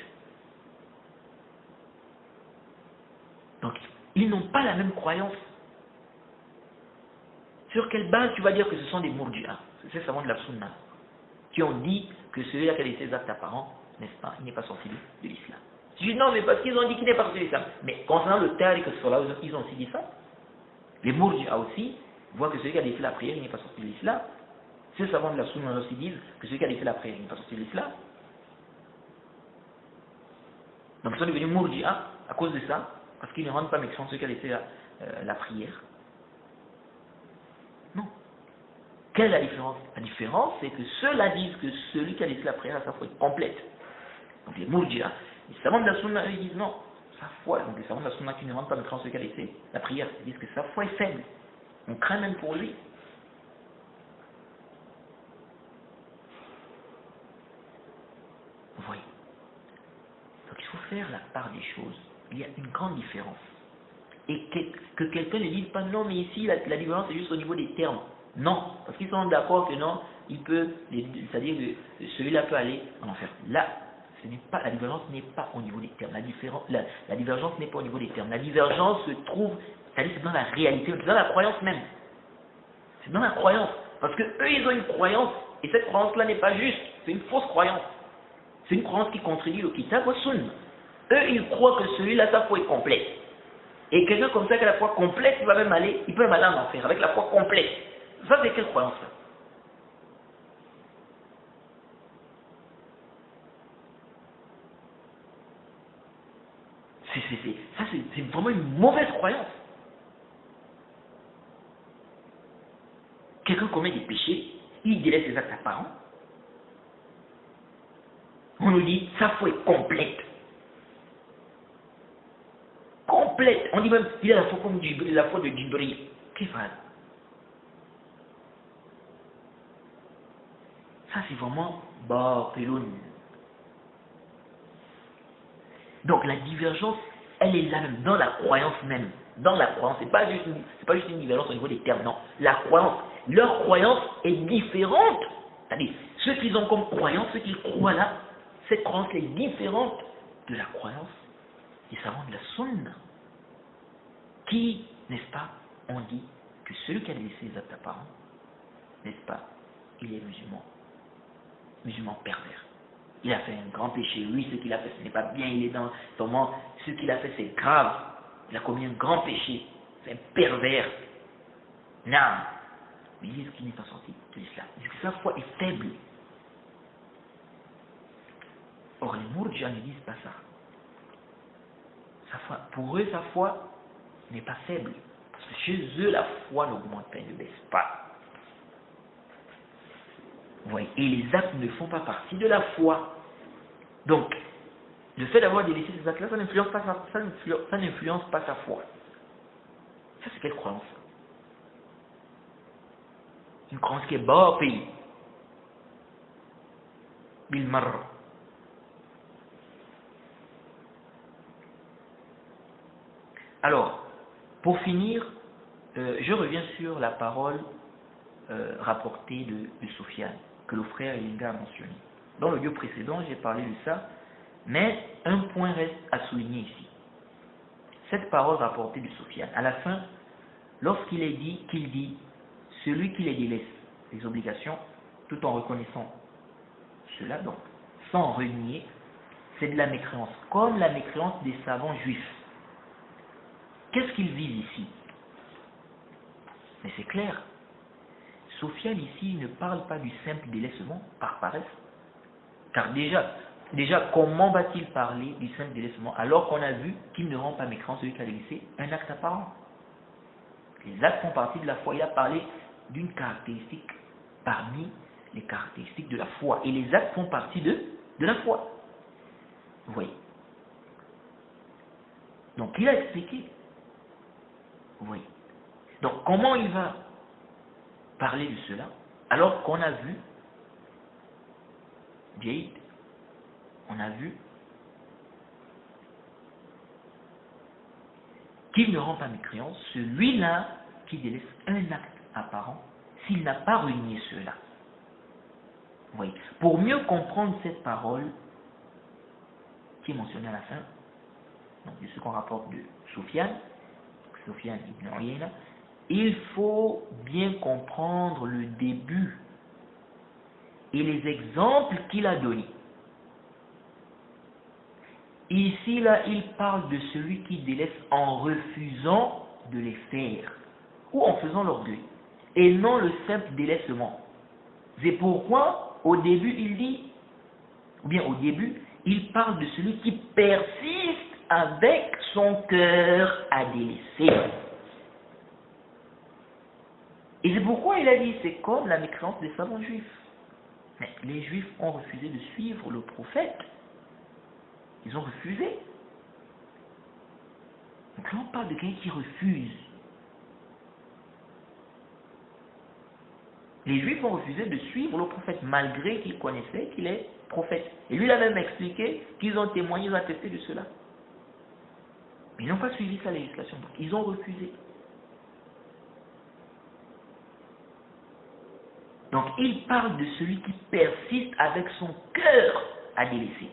Donc, ils n'ont pas la même croyance. Sur quelle base tu vas dire que ce sont des Mourji'a, ces savants de la Sunna, qui ont dit que celui-là qui a laissé les actes apparents, n'est-ce pas, il n'est pas sorti de l'islam. Tu dis non, mais parce qu'ils ont dit qu'il n'est pas sorti de l'islam. Mais concernant le tariq as-salat, ils ont aussi dit ça. Les Mourji'a aussi voient que celui qui a laissé la prière, il n'est pas sorti de l'islam. Ces savants de la Sunna aussi disent que celui qui a laissé la prière, il n'est pas sorti de l'islam. Donc ils sont devenus Mourji'a à cause de ça, parce qu'ils ne rendent pas méchants celui qui a laissé la prière. Non. Quelle est la différence? La différence, c'est que ceux-là disent que celui qui a laissé la prière a sa foi complète. Donc les Mourji'a, les savants de la Sunna, ils disent non, sa foi, donc les savants de la Sunna qui ne rendent pas méchants celui qui a laissé la prière, ils disent que sa foi est faible. On craint même pour lui. Vous voyez. Donc il faut faire la part des choses. Il y a une grande différence. Et que quelqu'un ne dise pas non, mais ici la différence est juste au niveau des termes. Non, parce qu'ils sont d'accord que non, il peut, c'est-à-dire que celui-là peut aller en enfer. Là, la divergence n'est pas au niveau des termes. La divergence n'est pas au niveau des termes. La divergence se trouve, c'est-à-dire c'est dans la réalité, c'est dans la croyance même. C'est dans la croyance. Parce que eux, ils ont une croyance, et cette croyance-là n'est pas juste. C'est une fausse croyance. C'est une croyance qui contredit le Kitab wa Sunna. Eux, ils croient que celui-là, sa foi est complète. Et quelqu'un comme ça qui a la foi complète, il peut même aller en enfer avec la foi complète. Ça, c'est quelle croyance là? C'est vraiment une mauvaise croyance. Quelqu'un commet des péchés, il délaisse ses actes apparents. On nous dit, sa foi est complète. Complète. On dit même, il a la foi comme la foi de Jibril. Qu'est-ce que ça? Ça, c'est vraiment bâtiloun. Donc la divergence, elle est là même, dans la croyance même. Dans la croyance, c'est pas juste une divergence au niveau des termes, non. La croyance, leur croyance est différente. C'est-à-dire, ceux qu'ils ont comme croyance, ceux qui croient là, cette croyance est différente de la croyance des savants de la sunna. Qui, n'est-ce pas, ont dit que celui qui a laissé les actes apparents, n'est-ce pas, il est musulman pervers. Il a fait un grand péché, oui, ce qu'il a fait, ce n'est pas bien, il est dans son monde, ce qu'il a fait, c'est grave, il a commis un grand péché, c'est un pervers. Non, mais ils disent qu'il n'est pas sorti de l'islam, parce que sa foi est faible. Or, les Mourjias ne disent pas ça. Sa foi, pour eux, sa foi n'est pas faible, parce que chez eux, la foi n'augmente pas, ne baisse pas. Oui, et les actes ne font pas partie de la foi. Donc, le fait d'avoir délaissé ces actes-là, ça n'influence pas sa foi. Ça, c'est quelle croyance? Une croyance qui est bas au pays. Bilmar. Alors, pour finir, je reviens sur la parole rapportée de Soufiane, que le frère Elinga a mentionné. Dans l'audio précédent, j'ai parlé de ça, mais un point reste à souligner ici. Cette parole rapportée de Soufiane, à la fin, lorsqu'il est dit, qu'il dit, celui qui les délaisse les obligations, tout en reconnaissant cela, donc, sans renier, c'est de la mécréance, comme la mécréance des savants juifs. Qu'est-ce qu'ils visent ici? Mais c'est clair. Soufiane ici ne parle pas du simple délaissement par paresse. Car déjà comment va-t-il parler du simple délaissement alors qu'on a vu qu'il ne rend pas mécréant celui qui a délaissé un acte apparent? Les actes font partie de la foi. Il a parlé d'une caractéristique parmi les caractéristiques de la foi. Et les actes font partie de la foi. Vous voyez. Donc il a expliqué. Vous voyez. Donc comment il va parler de cela alors qu'on a vu, Jade, on a vu qu'il ne rend pas mécréant celui-là qui délaisse un acte apparent s'il n'a pas renié cela. Vous voyez. Pour mieux comprendre cette parole qui est mentionnée à la fin, donc de ce qu'on rapporte de Soufiane ibn Uyayna, il faut bien comprendre le début et les exemples qu'il a donnés. Ici, là, il parle de celui qui délaisse en refusant de les faire ou en faisant l'orgueil et non le simple délaissement. C'est pourquoi au début il dit, ou bien au début, il parle de celui qui persiste avec son cœur à délaisser. Et c'est pourquoi il a dit, c'est comme la mécréance des savants juifs. Mais les juifs ont refusé de suivre le prophète. Ils ont refusé. Donc là on parle de quelqu'un qui refuse. Les juifs ont refusé de suivre le prophète malgré qu'ils connaissaient qu'il est prophète. Et lui il a même expliqué qu'ils ont témoigné, ils ont attesté de cela. Mais ils n'ont pas suivi sa législation, donc ils ont refusé. Donc il parle de celui qui persiste avec son cœur à délaisser.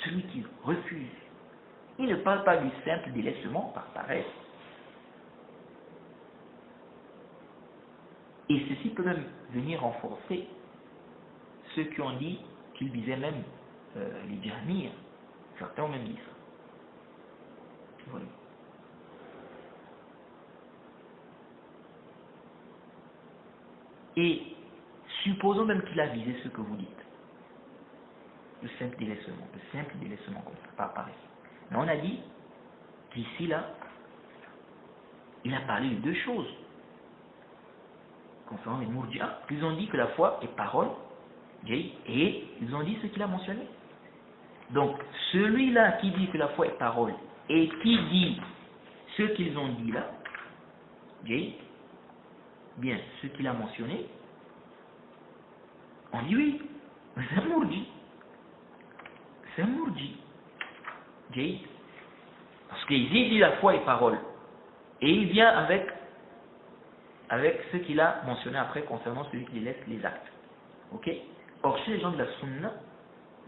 Celui qui refuse. Il ne parle pas du simple délaissement par paresse. Et ceci peut même venir renforcer ceux qui ont dit qu'ils visaient même les Jahmiyyah. Certains ont même dit ça. Voilà. Et supposons même qu'il a visé ce que vous dites. Le simple délaissement comme ça, par paresse. Mais on a dit qu'ici, là, il a parlé de deux choses. Concernant les Mourji'as, ils ont dit que la foi est parole, et ils ont dit ce qu'il a mentionné. Donc, celui-là qui dit que la foi est parole, et qui dit ce qu'ils ont dit là, bien, ce qu'il a mentionné, on dit oui, c'est un Mourji. C'est un Mourji. Okay? Parce qu'il dit la foi et parole. Et il vient avec ce qu'il a mentionné après concernant celui qui laisse les actes. Ok? Or, chez les gens de la sunna,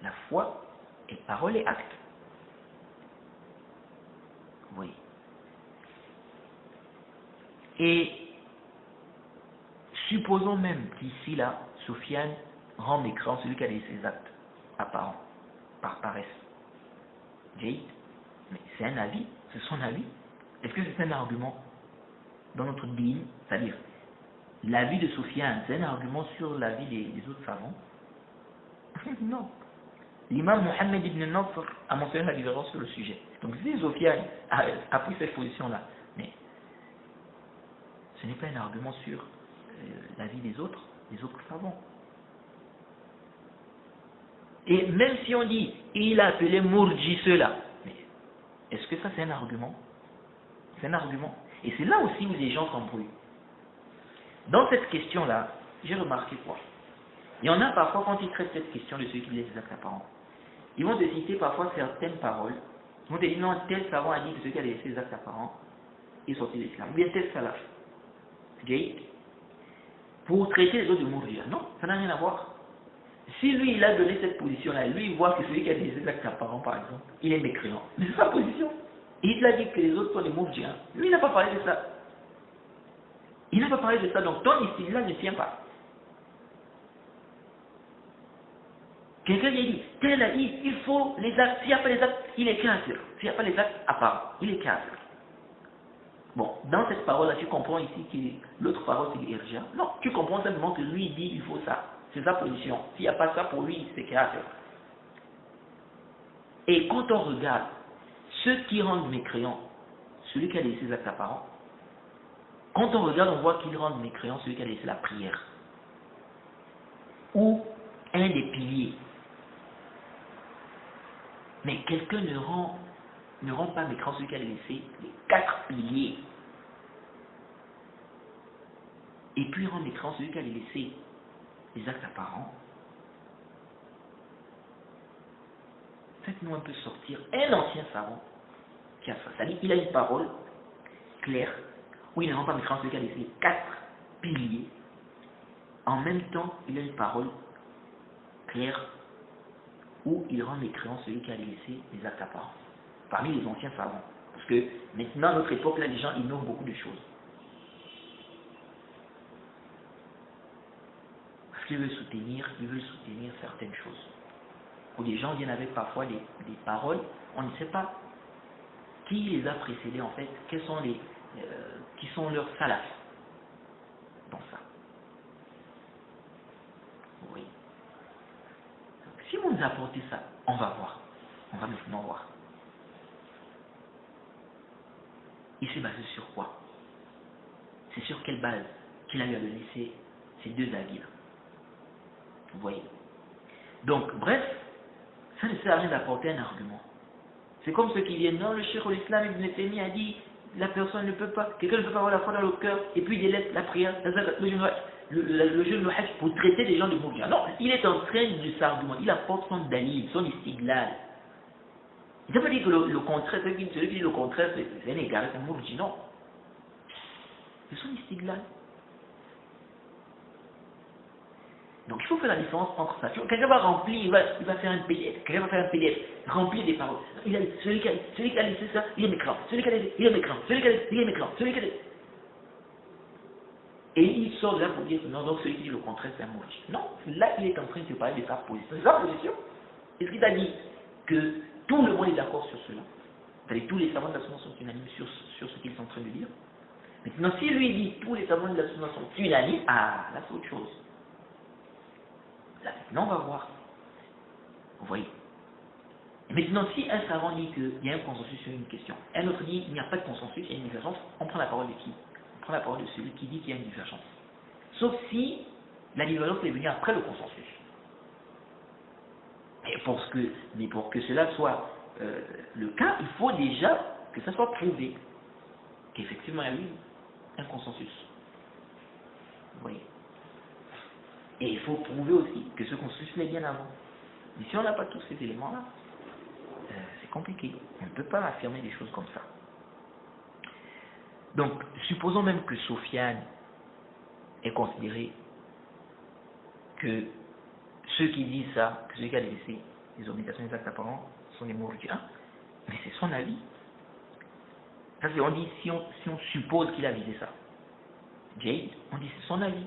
la foi est parole et acte. Oui. Et supposons même qu'ici, là, Soufiane rend mécréant celui qui a laissé ses actes apparents, par paresse. Jade, mais c'est un avis, c'est son avis. Est-ce que c'est un argument dans notre dîme? C'est-à-dire, l'avis de Soufiane, c'est un argument sur l'avis des autres savants? Non. L'imam Mohammed ibn Nasr a mentionné la différence sur le sujet. Donc si Soufiane a pris cette position-là, mais ce n'est pas un argument sur l'avis des autres savants. Et même si on dit, il a appelé Mourji cela, mais est-ce que ça c'est un argument? C'est un argument. Et c'est là aussi où les gens s'embrouillent. Dans cette question-là, j'ai remarqué quoi? Il y en a parfois, quand ils traitent cette question de ceux qui laissent des actes apparents, ils vont te citer parfois certaines paroles. Ils vont te dire, non, tel savant a dit que ceux qui a laissé des actes apparents, ils sont sortis de l'islam. Ou bien tel salaf. Pour traiter les autres de Mourjia. Non, ça n'a rien à voir. Si lui, il a donné cette position-là, lui, il voit que celui qui a laissé des actes apparents, par exemple, il est mécréant. Mais c'est sa position. Et il a dit que les autres sont des Mourjiens. Lui, il n'a pas parlé de ça. Il n'a pas parlé de ça, donc ton istidlal ne tient pas. Quelqu'un lui a dit, tel a dit, il faut les actes, s'il n'y a pas les actes, il est kafir. S'il n'y a pas les actes à part, il est kafir. Bon, dans cette parole-là, tu comprends ici que l'autre parole c'est l'irja. Non, tu comprends simplement que lui dit, il faut ça. C'est sa position. S'il n'y a pas ça pour lui, c'est kafir. Et quand on regarde ceux qui rendent mécréants, celui qui a laissé les actes apparents, quand on regarde, on voit qu'ils rendent mécréants celui qui a laissé la prière. Ou un des piliers. Mais quelqu'un ne rend pas mécréant celui qui a laissé les 4 piliers. Et puis il rend mécréant celui qui a laissé les actes apparents. Faites-nous un peu sortir un ancien savant qui a ça. C'est-à-dire qu'il a une parole claire où il ne rend pas mécréant celui qui a laissé les 4 piliers. En même temps, il a une parole claire où il rend mécréant celui qui a laissé les actes apparents. Parmi les anciens savants. Parce que maintenant, à notre époque, là, les gens ignorent beaucoup de choses. Parce qu'ils veulent soutenir certaines choses. Où les gens viennent avec parfois des paroles, on ne sait pas qui les a précédés en fait, qui sont leurs salafs dans ça. Oui. Donc, si vous nous apportez ça, on va voir. On va maintenant voir. Il s'est basé sur quoi? C'est sur quelle base qu'il a eu à donner ces deux avis-là? Vous voyez? Donc, bref, ça ne sert à rien d'apporter un argument. C'est comme ceux qui viennent, non, le Cheikh l'Islam Ibn Taymiyyah a dit, la personne ne peut pas, quelqu'un ne peut pas avoir la foi dans le cœur, et puis il délaisse la prière, le jeûne, le hajj, pour traiter des gens de Mourjia. Non, il est en train de s'argumenter, il apporte son dalil, son istidlal. Il ne veut pas dire que le contraire, celui qui dit le contraire, c'est un égaré, c'est un Mourji, non. C'est son istidlal. Donc il faut faire la différence entre ça. Quelqu'un va remplir, il va faire un PDF, quelqu'un va faire un PDF, remplir des paroles. Celui qui a laissé ça, il est mécréant. Celui qui a laissé, il est mécréant. Celui qui a laissé, il est mécréant. Celui qui a laissé. Et il sort de là pour dire que non, donc celui qui dit le contraire, c'est un mauvais. Non, là il est en train de se parler de sa position. C'est sa position. Est-ce qu'il a dit que tout le monde est d'accord sur cela? C'est-à-dire tous les savants de la Sunna sont unanimes sur ce qu'ils sont en train de dire. Maintenant, si lui dit tous les savants de la Sunna sont unanimes, là c'est autre chose. Là, maintenant, on va voir. Vous voyez. Et maintenant, si un savant dit qu'il y a un consensus sur une question, un autre dit qu'il n'y a pas de consensus, il y a une divergence, on prend la parole de qui? On prend la parole de celui qui dit qu'il y a une divergence. Sauf si la divergence est venue après le consensus. Mais pour que cela soit le cas, il faut déjà que ça soit prouvé qu'effectivement il y a eu un consensus. Vous voyez. Et il faut prouver aussi que ce consensus l'est bien avant. Mais si on n'a pas tous ces éléments-là, c'est c'est compliqué. On ne peut pas affirmer des choses comme ça. Donc, supposons même que Sofiane est considéré que ceux qui disent ça, que ceux qui ont laissé les obligations des actes apparents sont des mourji'as, mais c'est son avis. Parce qu'on dit, si on suppose qu'il a visé ça, Jade, on dit c'est son avis.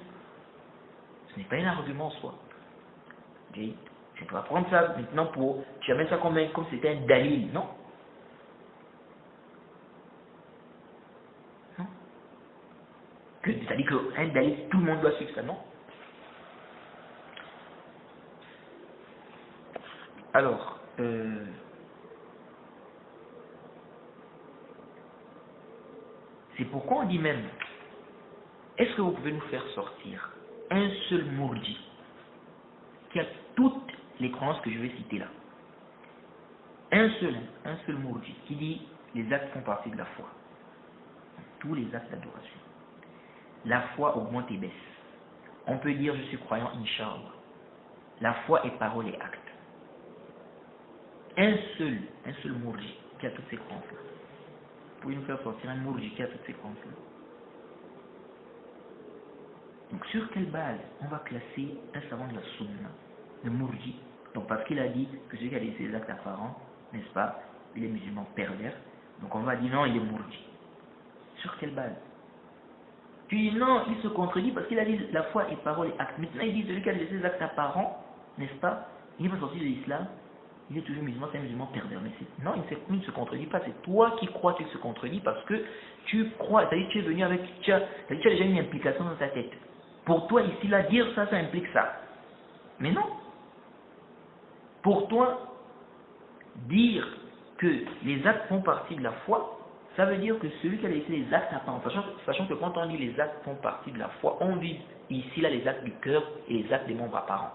Ce n'est pas un argument en soi. Jade, je peux prendre ça maintenant pour, tu amènes ça comme c'était un dalil, non? Non. C'est-à-dire qu'un dalil, tout le monde doit suivre ça, non? Alors, c'est pourquoi on dit même, est-ce que vous pouvez nous faire sortir un seul mourdi qui a toutes les croyances que je vais citer là? Un seul mourdi qui dit les actes font partie de la foi. Tous les actes d'adoration. La foi augmente et baisse. On peut dire je suis croyant, Inch'Allah. La foi est parole et acte. Un seul mourji qui a toutes ces croyances-là. Vous pouvez nous faire sortir un mourji qui a toutes ces croyances-là. Donc sur quelle base on va classer un savant de la sunna, le mourji? Donc parce qu'il a dit que celui qui a laissé les actes apparents, n'est-ce pas, il est musulman pervers. Donc on va dire non, il est mourji. Sur quelle base? Tu dis non, il se contredit parce qu'il a dit la foi est parole et acte. Maintenant il dit celui qui a laissé les actes apparents, n'est-ce pas, il n'est pas sorti de l'islam, il est toujours musulman, c'est un musulman pervers. Mais non, il ne se contredit pas, c'est toi qui crois qu'il se contredit parce que tu crois, c'est-à-dire que tu es venu avec, tu as déjà une implication dans ta tête. Pour toi ici, là, dire ça, ça implique ça. Mais non. Pour toi, dire que les actes font partie de la foi, ça veut dire que celui qui a laissé les actes apparents, sachant que quand on dit les actes font partie de la foi, on vise ici là les actes du cœur et les actes des membres apparents.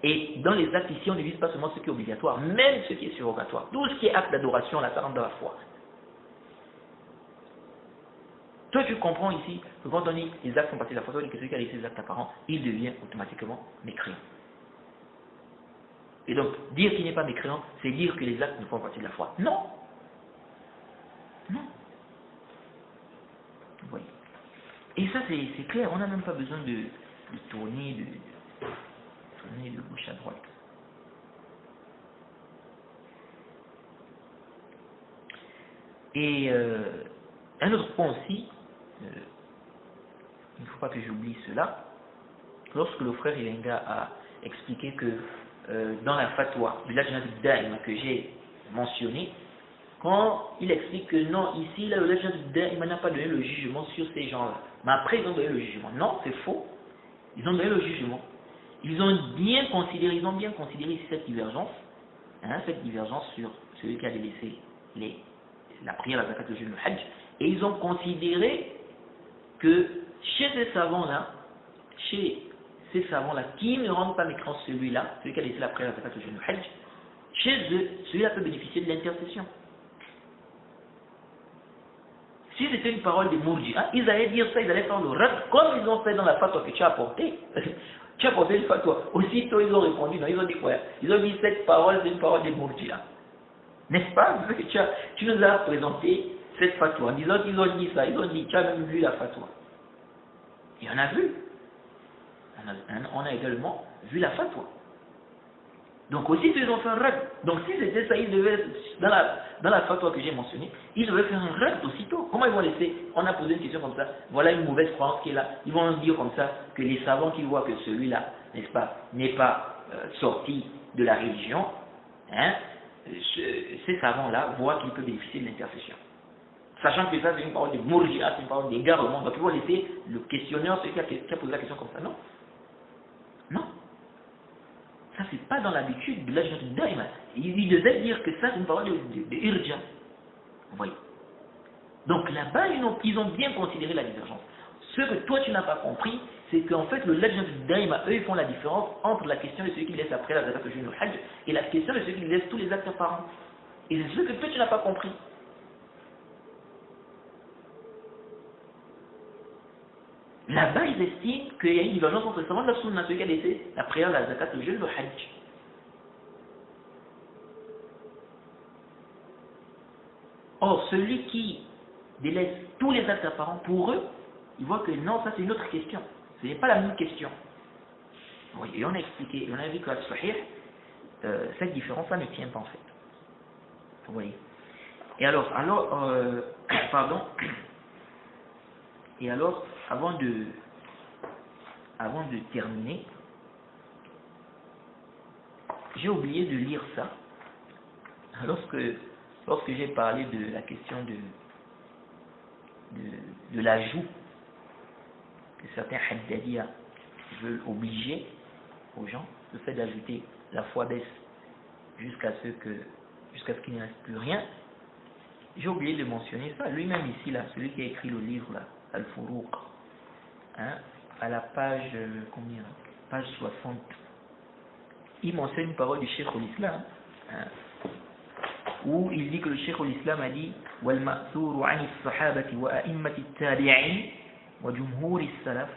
Et dans les actes ici, on ne vise pas seulement ce qui est obligatoire, même ce qui est surrogatoire. Tout ce qui est acte d'adoration, là, ça rentre dans la foi. Toi, tu comprends ici que quand on dit les actes font partie de la foi, ça veut dire que celui qui a laissé les actes apparents, il devient automatiquement mécréant. Et donc, dire qu'il n'est pas mécréant, c'est dire que les actes ne font partie de la foi. Non. Non. Vous voyez. Et ça, c'est clair, on n'a même pas besoin de tourner de gauche à droite. Et un autre point aussi, il ne faut pas que j'oublie cela, lorsque le frère Ilenga a expliqué que dans la fatwa du Lajnat Daïma que j'ai mentionné, quand il explique que non, ici, là, le Lajnat Daïma n'a pas donné le jugement sur ces gens-là, mais après ils ont donné le jugement. Non, c'est faux. Ils ont donné le jugement. Ils ont bien considéré ici cette divergence sur celui qui a délaissé la prière, la zakat, le jeûne, le hajj, et ils ont considéré que chez ces savants-là, qui ne rendent pas mécréant celui qui a laissé la prière, la zakat, le jeûne, le hajj, chez eux, celui-là peut bénéficier de l'intercession. Si c'était une parole des mourji'as, ils allaient dire ça, ils allaient faire le rad, comme ils ont fait dans la fatwa que tu as apportée. Tu as apporté une fatwa. Aussitôt, ils ont répondu, non, ils ont dit quoi? Ils ont dit cette parole, c'est une parole des mourji'as. N'est-ce pas? Tu nous as présenté cette fatwa en disant qu'ils ont dit ça, ils ont dit, tu as même vu la fatwa. Et on a vu. On a également vu la fatwa. Donc aussi, ils ont fait un rad. Donc si c'était ça, ils devaient, dans la fatwa que j'ai mentionnée, ils devaient faire un rad aussitôt. Comment ils vont laisser? On a posé une question comme ça, voilà une mauvaise croyance qui est là. Ils vont dire comme ça que les savants qui voient que celui-là, n'est-ce pas, n'est pas sorti de la religion, hein, ces savants-là voient qu'il peut bénéficier de l'intercession. Sachant que ça, c'est une parole de mourji'at, c'est une parole d'égarement. Donc ils vont laisser le questionneur, celui qui a posé la question comme ça. Non. Non. Ça, c'est pas dans l'habitude de l'Ajnat Daïma. Il devait dire que ça, c'est une parole de irja. Vous voyez. Donc là-bas, ils ont bien considéré la divergence. Ce que toi, tu n'as pas compris, c'est qu'en fait, le Lajnat Daïma, eux, ils font la différence entre la question de celui qui laisse après la zakat, le jeûne, le hajj, et la question de celui qui laisse tous les actes apparents. Et c'est ce que toi, tu n'as pas compris. Là-bas, ils estiment qu'il y a une divergence entre le savant de la sunna, celui qui a laissé la prière, la zakat, le jeûne, le hajj. Or, celui qui délaisse tous les actes apparents, pour eux, ils voient que non, ça c'est une autre question. Ce n'est pas la même question. Oui, et on a expliqué, on a vu qu'à Sahih, cette différence-là ne tient pas en fait. Vous voyez. Et alors, pardon. Et alors, avant de terminer, j'ai oublié de lire ça. Lorsque j'ai parlé de la question de l'ajout que certains Haddadiyya veulent obliger aux gens, le fait d'ajouter la foi baisse jusqu'à ce qu'il ne reste plus rien, j'ai oublié de mentionner ça. Lui-même ici, là, celui qui a écrit le livre, là, Al-Furuq, hein, à la page, page 60, il mentionne une parole du Cheikh al-Islam, hein, où il dit que le Cheikh al-Islam a dit وَالْمَأْثُورُ عَنِ الصَّحَابَةِ وَأَئِمَّةِ التَّابِعِينَ وَجُمْهُورِ السَّلَفِ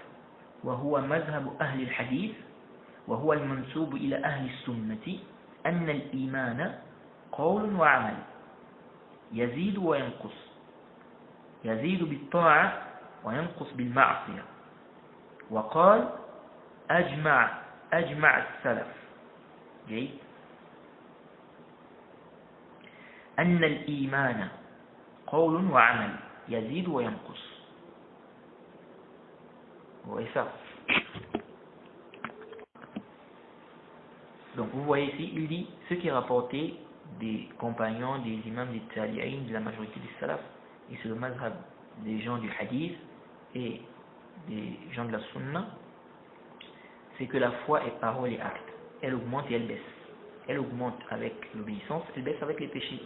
وهو مذهب أهل الحديث وهو المنسوب إلى أهل السنة أن الإيمان قول وعمل يزيد وينقص يزيد بالطاعة وينقص بالمعصية وقال أجمع السلف جيد أن الإيمان قول وعمل يزيد وينقص. Vous voyez ça. Donc vous voyez ici, il dit ce qui est rapporté des compagnons, des imams, des tabi'in, de la majorité des salaf, et c'est le mazhab des gens du hadith et des gens de la sunna, c'est que la foi est parole et acte. Elle augmente et elle baisse. Elle augmente avec l'obéissance, elle baisse avec les péchés.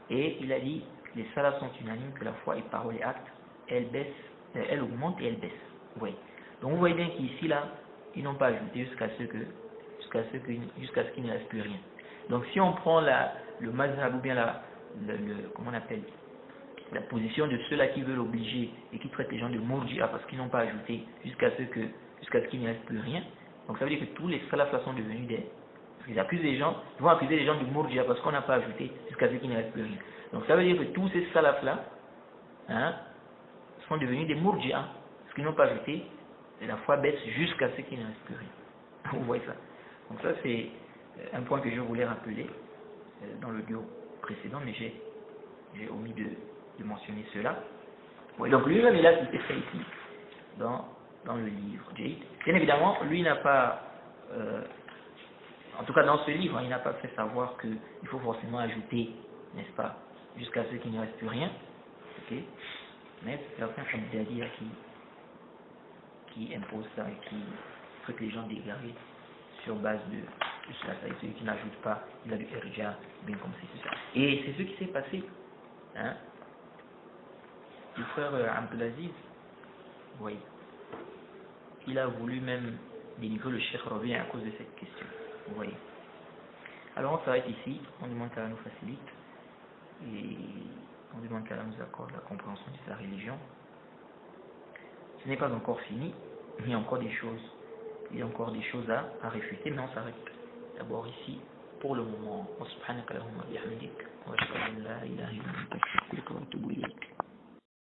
Et il a dit, les salafs sont unanimes que la foi est parole et acte, elle baisse, elle augmente et elle baisse. Oui. Donc vous voyez bien qu'ici là, ils n'ont pas ajouté jusqu'à ce qu'il ne reste plus rien. Donc si on prend le mazhab ou bien comment on appelle, la position de ceux-là qui veulent obliger et qui traitent les gens de murji'a parce qu'ils n'ont pas ajouté jusqu'à ce qu'il ne reste plus rien. Donc ça veut dire que tous les salafs là sont devenus des... Ils accusent les gens, ils vont accuser les gens de murji'a parce qu'on n'a pas ajouté jusqu'à ce qu'il ne reste plus rien. Donc ça veut dire que tous ces salafs là, hein, sont devenus des murji'a parce qu'ils n'ont pas ajouté, et la foi baisse jusqu'à ce qu'il ne reste plus rien. Vous voyez ça. Donc ça c'est un point que je voulais rappeler dans le duo précédent, mais j'ai omis de mentionner cela. Oui, donc lui-même il a cité ça ici dans le livre. Bien évidemment, lui n'a pas, en tout cas dans ce livre, il n'a pas fait savoir qu'il faut forcément ajouter, n'est-ce pas, jusqu'à ce qu'il ne reste plus rien. Okay. Mais c'est certains Haddadiyya qui impose ça et qui fait les gens d'égarer sur base de cela. Celui qui n'ajoute pas, il a du irja, bien comme c'est ça. Et c'est ce qui s'est passé. Hein? Le frère Abdelaziz, oui, il a voulu même délivrer le Cheikh Rabi à cause de cette question. Vous voyez. Alors on s'arrête ici, on demande qu'Allah nous facilite et on demande qu'Allah nous accorde la compréhension de sa religion. Ce n'est pas encore fini, il y a encore des choses, à réfuter, mais on s'arrête d'abord ici pour le moment. Subhanaka Allahumma bihamdik wa ashhadu an la ilaha illa anta astaghfiruka wa atubu ilayk.